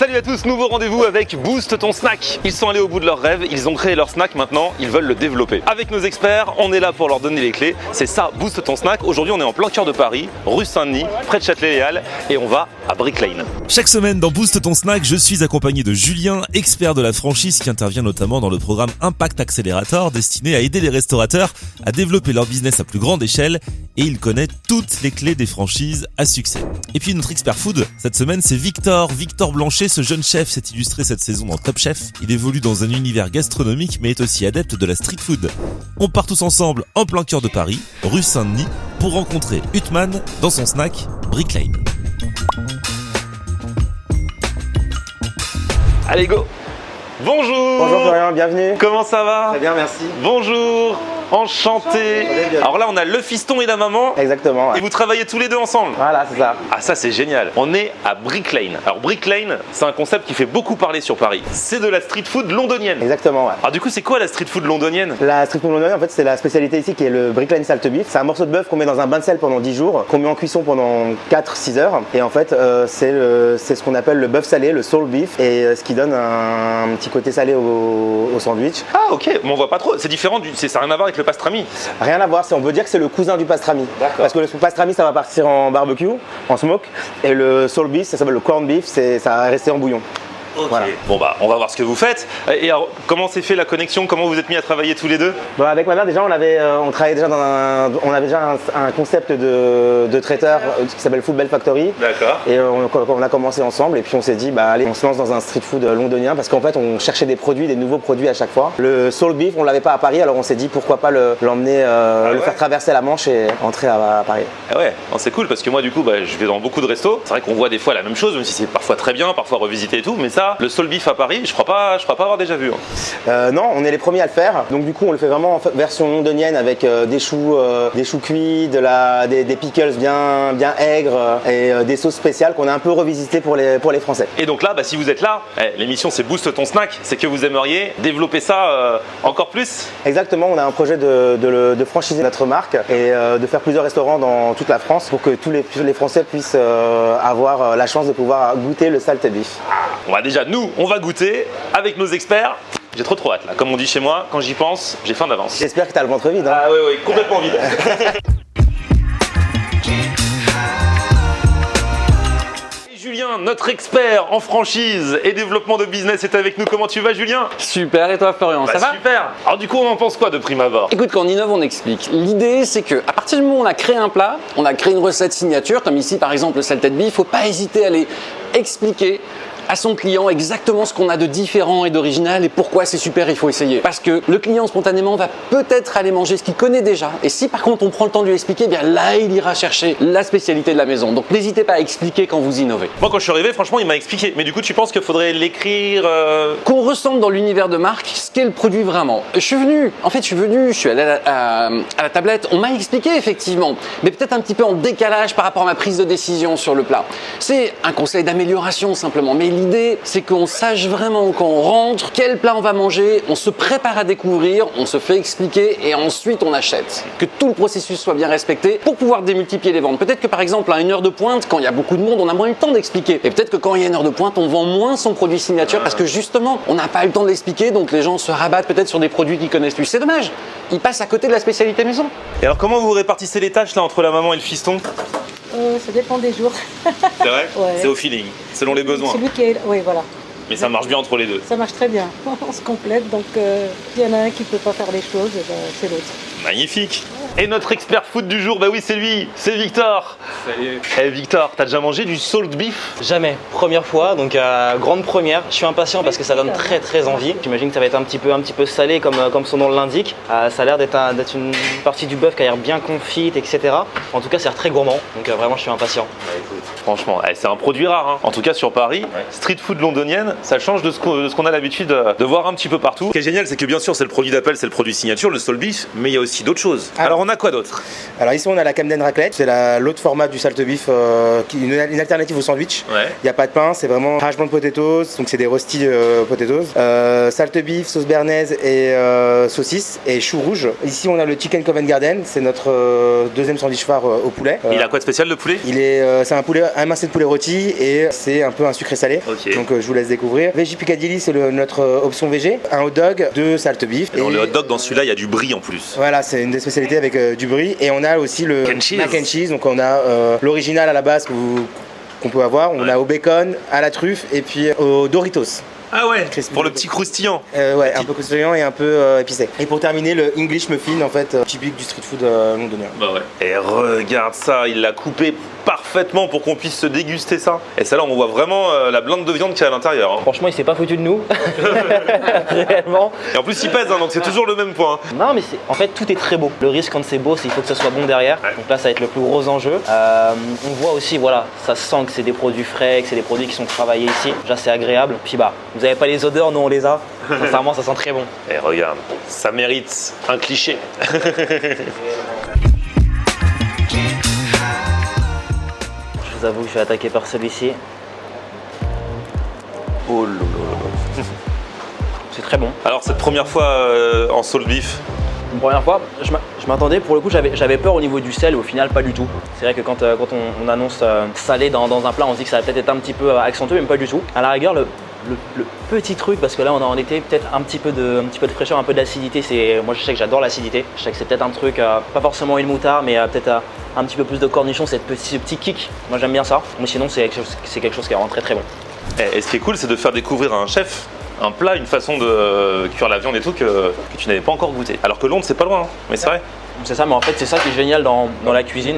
Salut à tous, nouveau rendez-vous avec Boost ton snack. Ils sont allés au bout de leur rêve, ils ont créé leur snack, maintenant ils veulent le développer. Avec nos experts, on est là pour leur donner les clés. C'est ça, Boost ton snack. Aujourd'hui on est en plein cœur de Paris, rue Saint-Denis, près de Châtelet-Les-Halles et on va à Brick Lane. Chaque semaine dans Boost ton snack, je suis accompagné de Julien, expert de la franchise qui intervient notamment dans le programme Impact Accelerator destiné à aider les restaurateurs à développer leur business à plus grande échelle et il connaît toutes les clés des franchises à succès. Et puis notre expert food, cette semaine c'est Victor Blanchet. Ce jeune chef s'est illustré cette saison dans Top Chef. Il évolue dans un univers gastronomique mais est aussi adepte de la street food. On part tous ensemble en plein cœur de Paris, rue Saint-Denis, pour rencontrer Hutman dans son snack Brick Lane. Allez go! Bonjour! Bonjour Florian, bienvenue. Comment ça va? Très bien, merci. Bonjour! Enchanté! Alors là on a le fiston et la maman. Exactement. Ouais. Et vous travaillez tous les deux ensemble? Voilà, c'est ça. Ah ça c'est génial. On est à Brick Lane. Alors Brick Lane, c'est un concept qui fait beaucoup parler sur Paris. C'est de la street food londonienne. Exactement, ouais. Alors du coup c'est quoi la street food londonienne? La street food londonienne, en fait, c'est la spécialité ici qui est le Brick Lane salt beef. C'est un morceau de bœuf qu'on met dans un bain de sel pendant 10 jours, qu'on met en cuisson pendant 4-6 heures. Et en fait, c'est ce qu'on appelle le bœuf salé, le soul beef, et ce qui donne un petit côté salé au sandwich. Ah ok, mais on voit pas trop. C'est différent, ça n'a rien à voir avec le pastrami. Rien à voir, on peut dire que c'est le cousin du pastrami. Parce que le pastrami, ça va partir en barbecue, en smoke, et le soul beef, ça s'appelle le corned beef, ça va rester en bouillon. Okay. Voilà. Bon bah on va voir ce que vous faites. Et alors comment s'est fait la connexion? Comment vous êtes mis à travailler tous les deux? Bon, avec ma mère déjà on travaillait déjà on avait déjà un concept de traiteur qui s'appelle Food Bell Factory. D'accord. Et on a commencé ensemble et puis on s'est dit bah allez on se lance dans un street food londonien parce qu'en fait on cherchait des nouveaux produits à chaque fois. Le soul beef on l'avait pas à Paris alors on s'est dit pourquoi pas l'emmener faire traverser la Manche et entrer à Paris. Ah ouais, c'est cool parce que moi du coup je vais dans beaucoup de restos. C'est vrai qu'on voit des fois la même chose même si c'est parfois très bien, parfois revisité et tout, mais ça le soul beef à Paris, je crois pas avoir déjà vu. Non, on est les premiers à le faire. Donc du coup, on le fait vraiment en version londonienne avec des choux cuits, des pickles bien aigres et des sauces spéciales qu'on a un peu revisitées pour les Français. Et donc là, si vous êtes là, l'émission c'est Boost ton snack, c'est que vous aimeriez développer ça encore plus? Exactement, on a un projet de franchiser notre marque et de faire plusieurs restaurants dans toute la France pour que tous les Français puissent avoir la chance de pouvoir goûter le salt beef. On va déjà, nous, on va goûter avec nos experts. J'ai trop hâte là, comme on dit chez moi, quand j'y pense, j'ai faim d'avance. J'espère que tu as le ventre vide. Hein. Ah oui, complètement vide. Julien, notre expert en franchise et développement de business est avec nous. Comment tu vas Julien? Super, et toi Florian, ça va? Super. Alors du coup on en pense quoi de prime abord? Écoute, quand on innove, on explique. L'idée c'est que à partir du moment où on a créé un plat, on a créé une recette signature, comme ici par exemple le salted beef, il ne faut pas hésiter à aller expliquer à son client exactement ce qu'on a de différent et d'original et pourquoi c'est super, il faut essayer. Parce que le client spontanément va peut-être aller manger ce qu'il connaît déjà. Et si par contre on prend le temps de lui expliquer, bien là il ira chercher la spécialité de la maison. Donc n'hésitez pas à expliquer quand vous innovez. Moi quand je suis arrivé, franchement il m'a expliqué. Mais du coup tu penses qu'il faudrait l'écrire Qu'on ressente dans l'univers de marque ce qu'est le produit vraiment. Je suis allé à la tablette, on m'a expliqué effectivement, mais peut-être un petit peu en décalage par rapport à ma prise de décision sur le plat. C'est un conseil d'amélioration simplement, mais l'idée, c'est qu'on sache vraiment quand on rentre quel plat on va manger, on se prépare à découvrir, on se fait expliquer et ensuite on achète. Que tout le processus soit bien respecté pour pouvoir démultiplier les ventes. Peut-être que par exemple à une heure de pointe, quand il y a beaucoup de monde, on a moins eu le temps d'expliquer. Et peut-être que quand il y a une heure de pointe, on vend moins son produit signature parce que justement, on n'a pas eu le temps de l'expliquer, donc les gens se rabattent peut-être sur des produits qu'ils connaissent plus. C'est dommage, ils passent à côté de la spécialité maison. Et alors comment vous répartissez les tâches là entre la maman et le fiston? Ça dépend des jours. C'est vrai? Ouais. C'est au feeling, selon les besoins. Celui qui est... Oui, voilà. Mais ça marche bien entre les deux. Ça marche très bien. On se complète, donc il y en a un qui ne peut pas faire les choses, et ben, c'est l'autre. Magnifique. Et notre expert food du jour, bah oui c'est lui, c'est Victor. Salut. Eh Victor, t'as déjà mangé du salt beef? Jamais, première fois, donc grande première. Je suis impatient parce que ça donne très envie. J'imagine que ça va être un petit peu salé comme son nom l'indique. Ça a l'air d'être une partie du bœuf qui a l'air bien confite, etc. En tout cas, ça a l'air très gourmand, donc vraiment je suis impatient. Bah, écoute, franchement, c'est un produit rare. Hein. En tout cas sur Paris, street food londonienne, ça change de ce qu'on a l'habitude de voir un petit peu partout. Ce qui est génial, c'est que bien sûr c'est le produit d'appel, c'est le produit signature, le salt beef, mais il y a aussi d'autres choses. Alors on a quoi d'autre? Alors ici on a la Camden raclette, c'est l'autre format du salt beef, une alternative au sandwich. Ouais. Il n'y a pas de pain, c'est vraiment hash brown potatoes, donc c'est des roasty potatoes, salt beef, sauce béarnaise et saucisse et chou rouge. Ici on a le chicken Covent Garden, c'est notre deuxième sandwich phare au poulet. Il a quoi de spécial le poulet? C'est un poulet, un mincé de poulet rôti et c'est un peu un sucré salé. Ok. Donc je vous laisse découvrir. Veggie Piccadilly, c'est notre option végé. Un hot dog, 2 salt beef. Et dans le hot dog, dans celui-là, il y a du brie en plus. Voilà, c'est une des spécialités avec du brie. Et on a aussi le mac and cheese. Donc on a l'original à la base qu'on peut avoir. On a au bacon, à la truffe et puis au Doritos. Ah ouais, Crispy. pour le petit croustillant. Ouais, un peu croustillant et un peu épicé. Et pour terminer, le English muffin, en fait, typique du street food londonien. Bah ouais. Et regarde ça, il l'a coupé parfaitement pour qu'on puisse se déguster ça. Et ça là, on voit vraiment la blinde de viande qu'il y a à l'intérieur. Hein. Franchement, il s'est pas foutu de nous. Réellement. Et en plus, il pèse, hein, donc c'est toujours le même point. Non, mais en fait, tout est très beau. Le risque, quand c'est beau, c'est qu'il faut que ça soit bon derrière. Ouais. Donc là, ça va être le plus gros enjeu. On voit aussi, voilà, ça se sent que c'est des produits frais, que c'est des produits qui sont travaillés ici. Déjà, c'est agréable. Puis bah, vous avez pas les odeurs, nous on les a. Sincèrement, ça sent très bon. Et regarde, ça mérite un cliché. Je vous avoue que je vais attaquer par celui-ci. Oh là. C'est très bon. Alors, cette première fois en salt beef, Une première fois, je m'attendais, pour le coup, j'avais peur au niveau du sel, au final, pas du tout. C'est vrai que quand on annonce salé dans un plat, on se dit que ça va peut-être être un petit peu accentué, mais pas du tout. À la rigueur, le petit truc, parce que là on est en été, peut-être un petit peu de fraîcheur, un peu d'acidité. Moi je sais que j'adore l'acidité. Je sais que c'est peut-être un truc, pas forcément une moutarde, mais peut-être un petit peu plus de cornichon, ce petit kick. Moi j'aime bien ça. Mais sinon c'est quelque chose qui est vraiment très très bon. et ce qui est cool, c'est de faire découvrir à un chef un plat, une façon de cuire la viande et tout que tu n'avais pas encore goûté. Alors que Londres, c'est pas loin, hein. Mais c'est vrai. C'est ça, mais en fait c'est ça qui est génial dans la cuisine.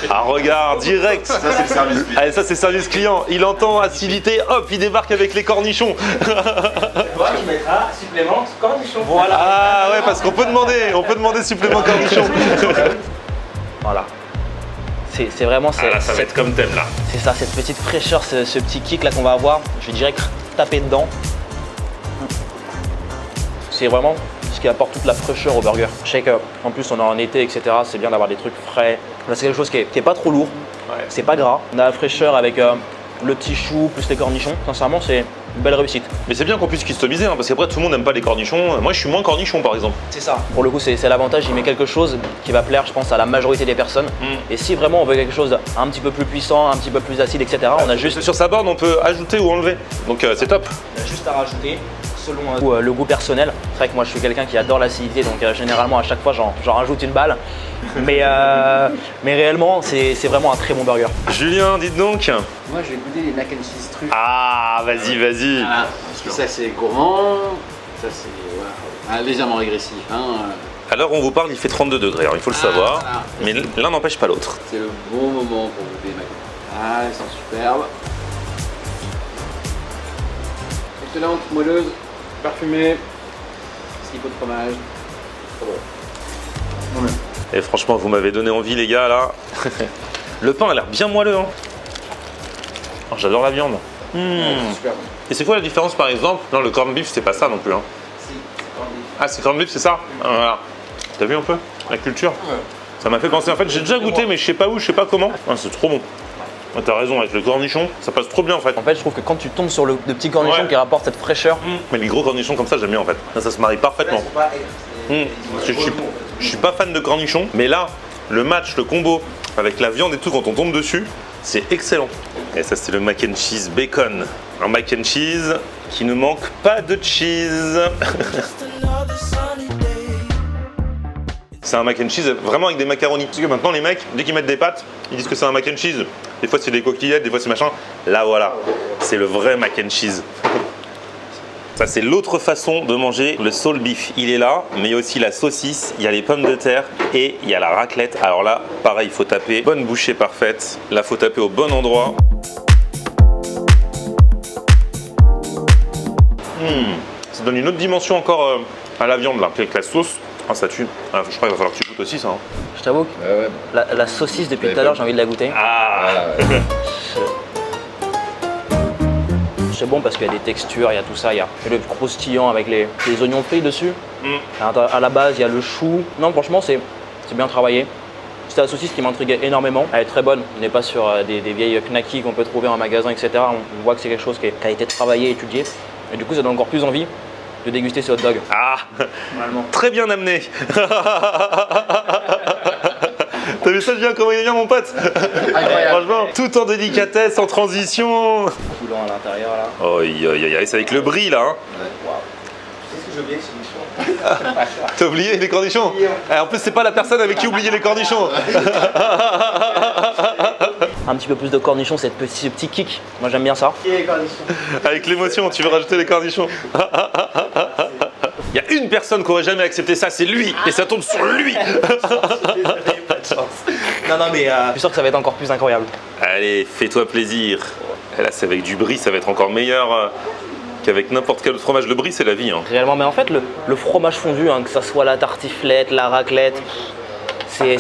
Ah regarde, direct. Ça c'est le service client. Allez, ça c'est service client. Il entend acidité, hop, il débarque avec les cornichons. Moi, tu mettras supplément cornichon. Voilà. Ah ouais, parce qu'on peut demander supplément cornichons. Voilà. C'est vraiment Ah, là, ça va être comme thème là. c'est ça, cette petite fraîcheur, ce petit kick là qu'on va avoir. Je vais direct taper dedans. C'est vraiment ce qui apporte toute la fraîcheur au burger. Je sais qu'en plus on est en été, etc. C'est bien d'avoir des trucs frais. Là c'est quelque chose qui est pas trop lourd. Ouais. C'est pas gras. On a la fraîcheur avec le petit chou plus les cornichons. Sincèrement, c'est une belle réussite. Mais c'est bien qu'on puisse customiser, hein, parce qu'après tout le monde n'aime pas les cornichons. Moi je suis moins cornichon par exemple. C'est ça. Pour le coup, c'est l'avantage. Il met quelque chose qui va plaire, je pense, à la majorité des personnes. Et si vraiment on veut quelque chose un petit peu plus puissant, un petit peu plus acide, etc., on a juste Sur sa borne, on peut ajouter ou enlever. Donc c'est top. à rajouter selon le goût personnel. C'est vrai que moi je suis quelqu'un qui adore l'acidité, donc généralement à chaque fois j'en rajoute une balle. Mais réellement, c'est vraiment un très bon burger. Julien, dites donc. Moi, je vais goûter les mac and cheese truffes. Ah, vas-y. Voilà, parce que ça, c'est gourmand. Ça, c'est voilà, légèrement régressif. Hein. Alors on vous parle, il fait 32 degrés, alors il faut le savoir. Voilà. Mais l'un n'empêche pas l'autre. C'est le bon moment pour goûter les mac and cheese. Ah, elles sont superbes. Excellente, moelleuse, parfumée. Petit pot de fromage. Trop bon. Et franchement, vous m'avez donné envie les gars là. Le pain a l'air bien moelleux. Hein. Oh, j'adore la viande. C'est super bon. Et c'est quoi la différence par exemple? Non, le corned beef c'est pas ça non plus. Hein. Ah, c'est corned beef, c'est ça? Ah, voilà. T'as vu un peu la culture? Ça m'a fait penser. En fait, j'ai déjà goûté, mais je sais pas où, je sais pas comment. Ah, c'est trop bon. Ah, t'as raison, avec le cornichon, ça passe trop bien en fait. En fait, je trouve que quand tu tombes sur le petit cornichon Ouais. qui rapporte cette fraîcheur, Mais les gros cornichons comme ça, j'aime bien en fait. Ça se marie parfaitement. Je suis pas fan de cornichons, mais là, le match, le combo avec la viande et tout, quand on tombe dessus, c'est excellent. Et ça, c'est le mac and cheese bacon. Un mac and cheese qui ne manque pas de cheese. C'est un mac and cheese vraiment avec des macaronis. Parce que maintenant, les mecs, dès qu'ils mettent des pâtes, ils disent que c'est un mac and cheese. Des fois, c'est des coquillettes, des fois, c'est machin. Là, voilà, c'est le vrai mac and cheese. Ça, c'est l'autre façon de manger le salt beef. Il est là, mais il y a aussi la saucisse, il y a les pommes de terre et il y a la raclette. Alors là, pareil, il faut taper bonne bouchée parfaite. Là, il faut taper au bon endroit. Ça donne une autre dimension encore à la viande là, avec la sauce. Ah, ça tue. Ah, je crois qu'il va falloir que tu goûtes aussi ça. Hein. je t'avoue que la saucisse depuis tout à l'heure, j'ai envie de la goûter. Ah C'est bon parce qu'il y a des textures, il y a tout ça, il y a le croustillant avec les oignons frits dessus. À la base, il y a le chou. Non, franchement, c'est bien travaillé. C'est la saucisse qui m'intriguait énormément. Elle est très bonne. On n'est pas sur des vieilles knackis qu'on peut trouver en magasin, etc. On voit que c'est quelque chose qui a été travaillé, étudié. Et du coup, ça donne encore plus envie de déguster ce hot dog. Ah, Normalement. très bien amené. T'as vu ça, Julien, comment il est bien, mon pote? Franchement, tout en délicatesse, en transition. Coulant à l'intérieur là. Oh, c'est avec le brie là. Hein. J'ai oublié, c'est T'as oublié les cornichons? En plus, c'est pas la personne avec qui oublier les cornichons. Un petit peu plus de cornichons, ce petit kick. Moi, j'aime bien ça. Avec l'émotion, tu veux rajouter les cornichons. Il y a une personne qui aurait jamais accepté ça, c'est lui. Et ça tombe sur lui. Non, mais je suis sûr que ça va être encore plus incroyable. Allez, fais-toi plaisir. Et là, c'est avec du brie, ça va être encore meilleur qu'avec n'importe quel autre fromage. Le brie, c'est la vie. Hein. Réellement, mais en fait, le fromage fondu, hein, que ça soit la tartiflette, la raclette, c'est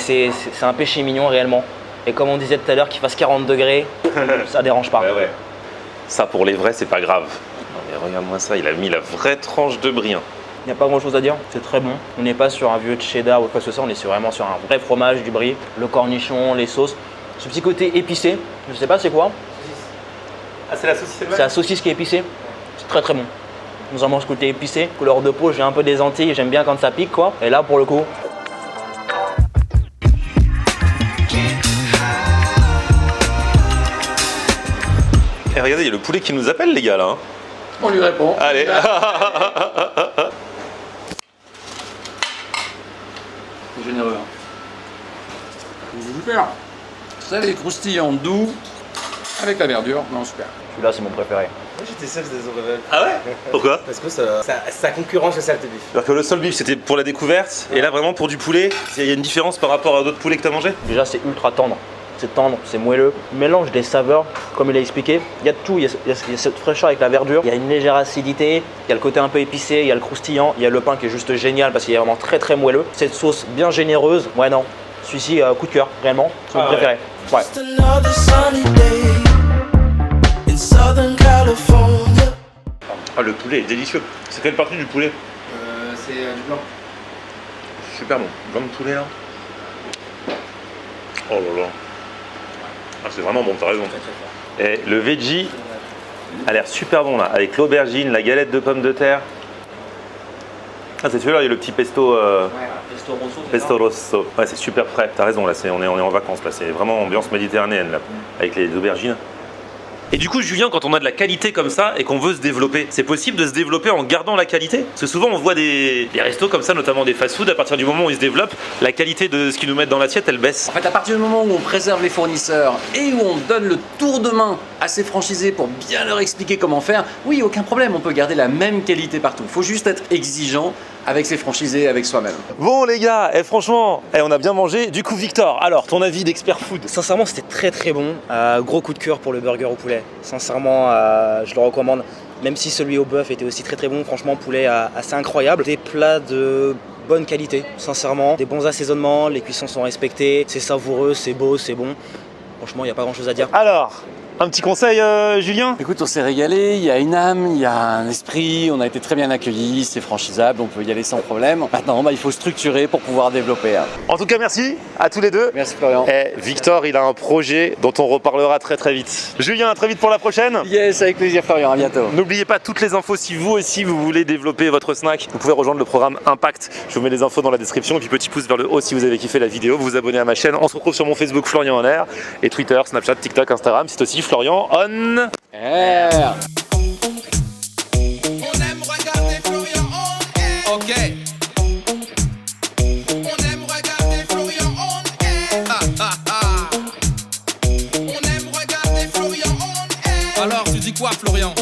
un péché mignon réellement. Et comme on disait tout à l'heure, qu'il fasse 40 degrés, ça dérange pas. Ouais. Ça, pour les vrais, c'est pas grave. Non, mais regarde-moi ça, il a mis la vraie tranche de brie. Hein. Il n'y a pas grand chose à dire, c'est très bon. On n'est pas sur un vieux cheddar ou quoi que ce soit, on est vraiment sur un vrai fromage, du brie, le cornichon, les sauces. Ce petit côté épicé, je sais pas c'est quoi. Ah, c'est la saucisse C'est la saucisse qui est épicée, c'est très très bon. Nous avons ce côté épicé, couleur de peau, j'ai un peu des Antilles, j'aime bien quand ça pique quoi. Et là pour le coup, et regardez, il y a le poulet qui nous appelle, les gars, là. Hein. On lui répond. Allez. C'est généreux. Hein. C'est super. Salé, croustillant, doux, avec la verdure. Non, super. celui-là c'est mon préféré. Moi j'étais sûr que c'était son rêve. Ah ouais? Pourquoi? Parce que ça concurrence le salt beef. Alors que le sol beef c'était pour la découverte, et là vraiment pour du poulet, il y a une différence par rapport à d'autres poulets que t'as mangé? Déjà c'est ultra tendre. C'est tendre, c'est moelleux. Mélange des saveurs, comme il a expliqué. Il y a de tout, il y a cette fraîcheur avec la verdure, il y a une légère acidité, il y a le côté un peu épicé, il y a le croustillant, il y a le pain qui est juste génial parce qu'il est vraiment très très moelleux. Cette sauce bien généreuse, ouais non, celui-ci coup de cœur, réellement, c'est mon préféré. Ouais. Ah le poulet est délicieux. C'est quelle partie du poulet? C'est du blanc. Super bon, blanc de poulet là. Oh là là. Ah, c'est vraiment bon, t'as raison. Et le veggie a l'air super bon là, avec l'aubergine, la galette de pommes de terre. Ah c'est celui-là, il y a le petit pesto. Pesto rosso. Pesto rosso. Ouais c'est super frais. T'as raison là, on est en vacances là, c'est vraiment ambiance méditerranéenne là, avec les aubergines. Et du coup, Julien, quand on a de la qualité comme ça et qu'on veut se développer, c'est possible de se développer en gardant la qualité? Parce que souvent, on voit des restos comme ça, notamment des fast-food, à partir du moment où ils se développent, la qualité de ce qu'ils nous mettent dans l'assiette, elle baisse. En fait, à partir du moment où on préserve les fournisseurs et où on donne le tour de main à ces franchisés pour bien leur expliquer comment faire, oui, aucun problème, on peut garder la même qualité partout. Il faut juste être exigeant avec ses franchisés, avec soi-même. Bon les gars, franchement, on a bien mangé. Du coup, Victor, alors, ton avis d'expert food? Sincèrement, c'était très très bon. Gros coup de cœur pour le burger au poulet. Sincèrement, je le recommande. Même si celui au bœuf était aussi très très bon, franchement, poulet assez incroyable. Des plats de bonne qualité, sincèrement. Des bons assaisonnements, les cuissons sont respectées, c'est savoureux, c'est beau, c'est bon. Franchement, il n'y a pas grand chose à dire. Alors, un petit conseil, Julien? Écoute, on s'est régalé, il y a une âme, il y a un esprit, on a été très bien accueillis, c'est franchisable, on peut y aller sans problème. Maintenant, il faut structurer pour pouvoir développer. En tout cas, merci à tous les deux. Merci Florian. Et Victor, il a un projet dont on reparlera très très vite. Julien, à très vite pour la prochaine. Yes, avec plaisir Florian, à bientôt. N'oubliez pas toutes les infos si vous aussi vous voulez développer votre snack. Vous pouvez rejoindre le programme Impact. Je vous mets les infos dans la description. Et puis petit pouce vers le haut si vous avez kiffé la vidéo. Vous vous abonnez à ma chaîne. On se retrouve sur mon Facebook Florian en air. Et Twitter, Snapchat, TikTok, Instagram. C'est aussi Florian on air. On aime regarder Florian on air. Ok. On aime regarder Florian on air. On aime regarder Florian on air. Alors tu dis quoi Florian?